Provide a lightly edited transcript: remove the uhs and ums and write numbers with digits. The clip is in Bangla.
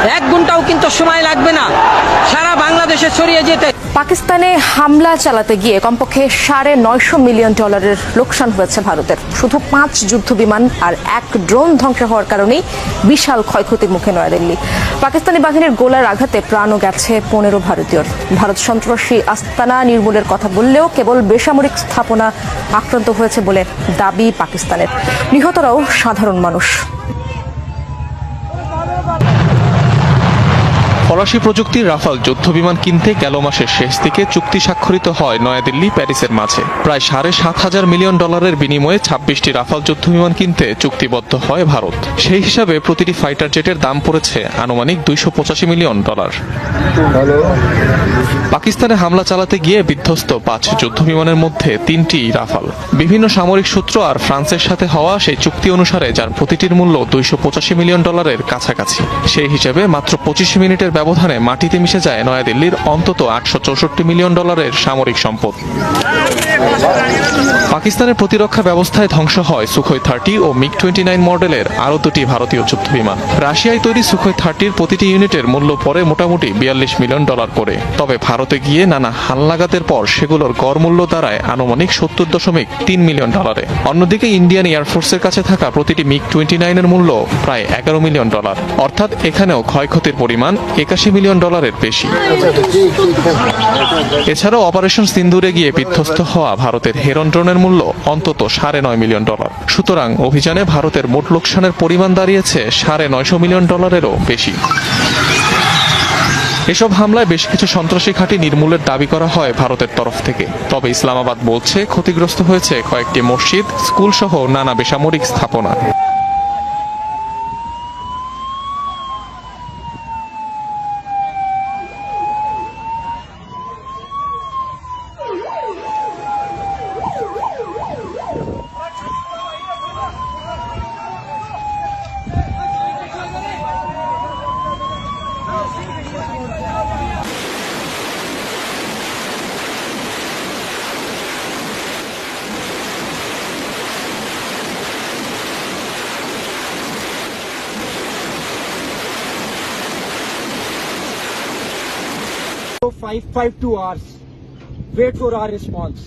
1 ঘন্টাও কিন্তু সময় লাগবে না সারা বাংলাদেশে ছড়িয়ে যেতে। পাকিস্তানে হামলা চালাতে গিয়ে কমপক্ষে $950 মিলিয়ন লোকসান হয়েছে ভারতের। শুধু 5 যুদ্ধ বিমান আর 1 ড্রোন ধ্বংস হওয়ার কারণেই বিশাল ক্ষয়ক্ষতির মুখে নয়াদিল্লি। পাকিস্তানি বাহিনীর গোলার আঘাতে প্রাণও গেছে 15 ভারতীয়র। ভারত সন্ত্রাসী আস্তানা নির্মূলের কথা বললেও কেবল বেসামরিক স্থাপনা আক্রান্ত হয়েছে বলে দাবি পাকিস্তানের। নিহতরাও সাধারণ মানুষ। ফরাসি প্রযুক্তির রাফাল যুদ্ধবিমান কিনতে গেল মাসের শেষ দিকে চুক্তি স্বাক্ষরিত হয় নয়াদিল্লি প্যারিসের মাঝে। প্রায় $7,500 মিলিয়ন বিনিময়ে 26টি রাফাল যুদ্ধবিমান কিনতে চুক্তিবদ্ধ হয় ভারত। সেই হিসাবে প্রতিটি ফাইটার জেটের দাম পড়েছে আনুমানিক $285 মিলিয়ন। পাকিস্তানে হামলা চালাতে গিয়ে বিধ্বস্ত 5 যুদ্ধবিমানের মধ্যে 3টি রাফাল। বিভিন্ন সামরিক সূত্র আর ফ্রান্সের সাথে হওয়া সেই চুক্তি অনুসারে যার প্রতিটির মূল্য $285 মিলিয়ন কাছাকাছি। সেই হিসেবে মাত্র 25 মিনিটের ব্যবধানে মাটিতে মিশে যায় নয়াদিল্লির অন্তত $864 মিলিয়ন সামরিক সম্পদ। পাকিস্তানের প্রতিরক্ষা ব্যবস্থায় ধ্বংস হয় সুখোই 30 ও মিগ-29 মডেলের আরও 2টি ভারতীয় যুদ্ধবিমান। রাশিয়ায় তৈরি সুখোই 30-র প্রতিটি ইউনিটের মূল্য পড়ে মোটামুটি $42 মিলিয়ন করে। তবে ভারতে গিয়ে নানা হালনাগাদের পর সেগুলোর গড় মূল্য দাঁড়ায় আনুমানিক $70.3 মিলিয়ন। অন্যদিকে ইন্ডিয়ান এয়ারফোর্সের কাছে থাকা প্রতিটি মিগ-29 এর মূল্য প্রায় $11 মিলিয়ন। অর্থাৎ এখানেও ক্ষয়ক্ষতির পরিমাণ $81 মিলিয়ন বেশি। এছাড়াও অপারেশন সিন্দুরে গিয়ে বিধ্বস্ত হওয়া ভারতের হেরন ড্রোনের মূল্য অন্তত $9.5 মিলিয়ন। সুতরাং অভিযানে ভারতের মোট লোকসানের পরিমাণ দাঁড়িয়েছে $950 মিলিয়ন বেশি। এসব হামলায় বেশ কিছু সন্ত্রাসী ঘাঁটি নির্মূলের দাবি করা হয় ভারতের তরফ থেকে। তবে ইসলামাবাদ বলছে ক্ষতিগ্রস্ত হয়েছে কয়েকটি মসজিদ, স্কুল সহ নানা বেসামরিক স্থাপনা। $552 hours. Wait for our response.